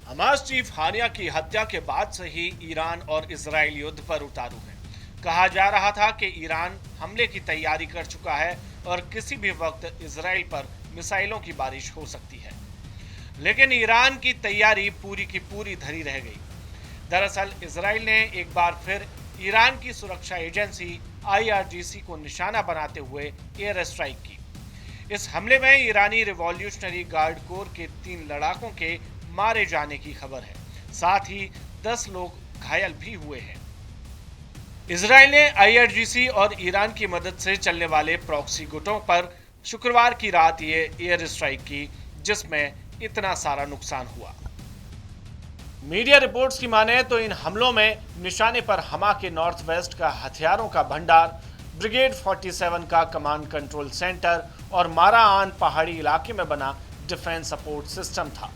Hamas chief Haniyeh की हत्या के बाद से ही ईरान और इजराइल युद्ध पर उतारू है। कहा जा रहा था कि ईरान हमले की तैयारी कर चुका है और किसी भी वक्त इजराइल पर मिसाइलों की बारिश हो सकती है, लेकिन ईरान की तैयारी पूरी की पूरी धरी रह गई। दरअसल इजराइल ने एक बार फिर ईरान की सुरक्षा एजेंसी IRGC को निशाना बनाते हुए एयर स्ट्राइक की। इस हमले में ईरानी रिवॉल्यूशनरी गार्ड कोर के 3 लड़ाकों के मारे जाने की खबर है। साथ ही 10 लोग घायल भी हुए हैं। इजराइल ने IRGC और ईरान की मदद से चलने वाले प्रॉक्सी गुटों पर शुक्रवार की रात ये एयर स्ट्राइक की, जिसमें इतना सारा नुकसान हुआ। मीडिया रिपोर्ट्स की माने तो इन हमलों में निशाने पर हमा के नॉर्थ वेस्ट का हथियारों का भंडार, ब्रिगेड 47 का कमांड कंट्रोल सेंटर और माराआन पहाड़ी इलाके में बना डिफेंस सपोर्ट सिस्टम था,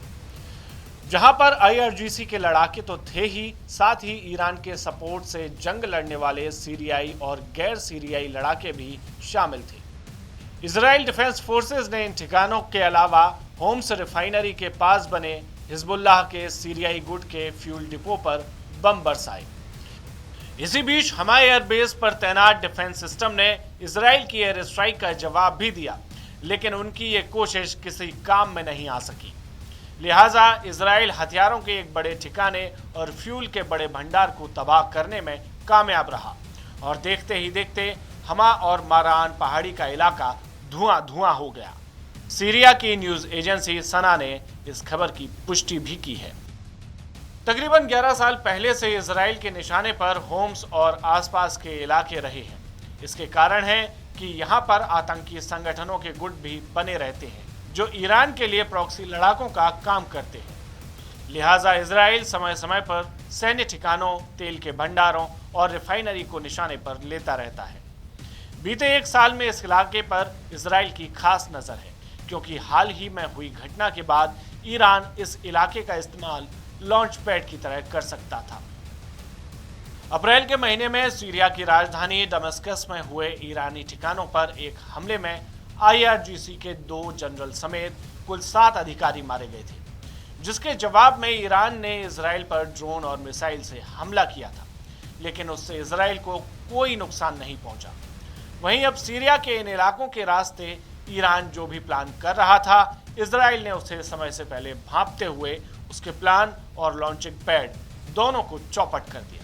जहां पर IRGC के लड़ाके तो थे ही, साथ ही ईरान के सपोर्ट से जंग लड़ने वाले सीरियाई और गैर सीरियाई लड़ाके भी शामिल थे। इजराइल डिफेंस फोर्सेस ने इन ठिकानों के अलावा होम्स रिफाइनरी के पास बने हिजबुल्लाह के सीरियाई गुट के फ्यूल डिपो पर बम बरसाए। इसी बीच हमा एयरबेस पर तैनात डिफेंस सिस्टम ने इजराइल की एयर स्ट्राइक का जवाब भी दिया, लेकिन उनकी ये कोशिश किसी काम में नहीं आ सकी। लिहाजा इजराइल हथियारों के एक बड़े ठिकाने और फ्यूल के बड़े भंडार को तबाह करने में कामयाब रहा और देखते ही देखते हमा और मारान पहाड़ी का इलाका धुआं धुआं हो गया। सीरिया की न्यूज एजेंसी सना ने इस खबर की पुष्टि भी की है। तकरीबन 11 साल पहले से इजराइल के निशाने पर होम्स और आसपास के इलाके रहे हैं। इसके कारण है कि यहां पर आतंकी संगठनों के गुट भी बने रहते हैं, जो ईरान के लिए प्रॉक्सी लड़ाकों का काम करते हैं। लिहाजा इजराइल समय समय पर सैन्य ठिकानों, तेल के भंडारों और रिफाइनरी को निशाने पर लेता रहता है। बीते 1 साल में इस इलाके पर इजराइल की खास नजर है, क्योंकि हाल ही में हुई घटना के बाद ईरान इस इलाके का इस्तेमाल लॉन्च पैड की तरह कर सकता था। अप्रैल के महीने में सीरिया की राजधानी दमिश्क में हुए ईरानी ठिकानों पर एक हमले में IRGC के 2 जनरल समेत कुल 7 अधिकारी मारे गए थे, जिसके जवाब में ईरान ने इजराइल पर ड्रोन और मिसाइल से हमला किया था, लेकिन उससे इजराइल को कोई नुकसान नहीं पहुंचा। वहीं अब सीरिया के इन इलाकों के रास्ते ईरान जो भी प्लान कर रहा था, इजराइल ने उसे समय से पहले भांपते हुए उसके प्लान और लॉन्चिंग पैड दोनों को चौपट कर दिया।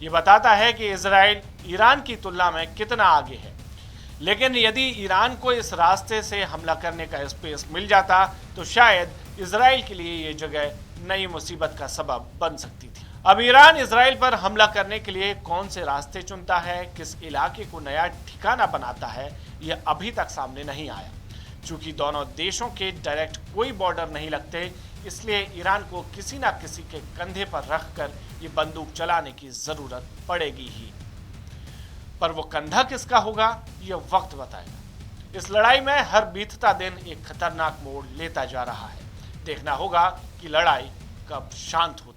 ये बताता है कि इजराइल ईरान की तुलना में कितना आगे है, लेकिन यदि ईरान को इस रास्ते से हमला करने का स्पेस मिल जाता तो शायद इजराइल के लिए ये जगह नई मुसीबत का सबब बन सकती थी। अब ईरान इजराइल पर हमला करने के लिए कौन से रास्ते चुनता है, किस इलाके को नया ठिकाना बनाता है, यह अभी तक सामने नहीं आया। चूंकि दोनों देशों के डायरेक्ट कोई बॉर्डर नहीं लगते, इसलिए ईरान को किसी ना किसी के कंधे पर रखकर ये बंदूक चलाने की जरूरत पड़ेगी ही। पर वो कंधा किसका होगा, ये वक्त बताएगा। इस लड़ाई में हर बीतता दिन एक खतरनाक मोड़ लेता जा रहा है। देखना होगा कि लड़ाई कब शांत होती है।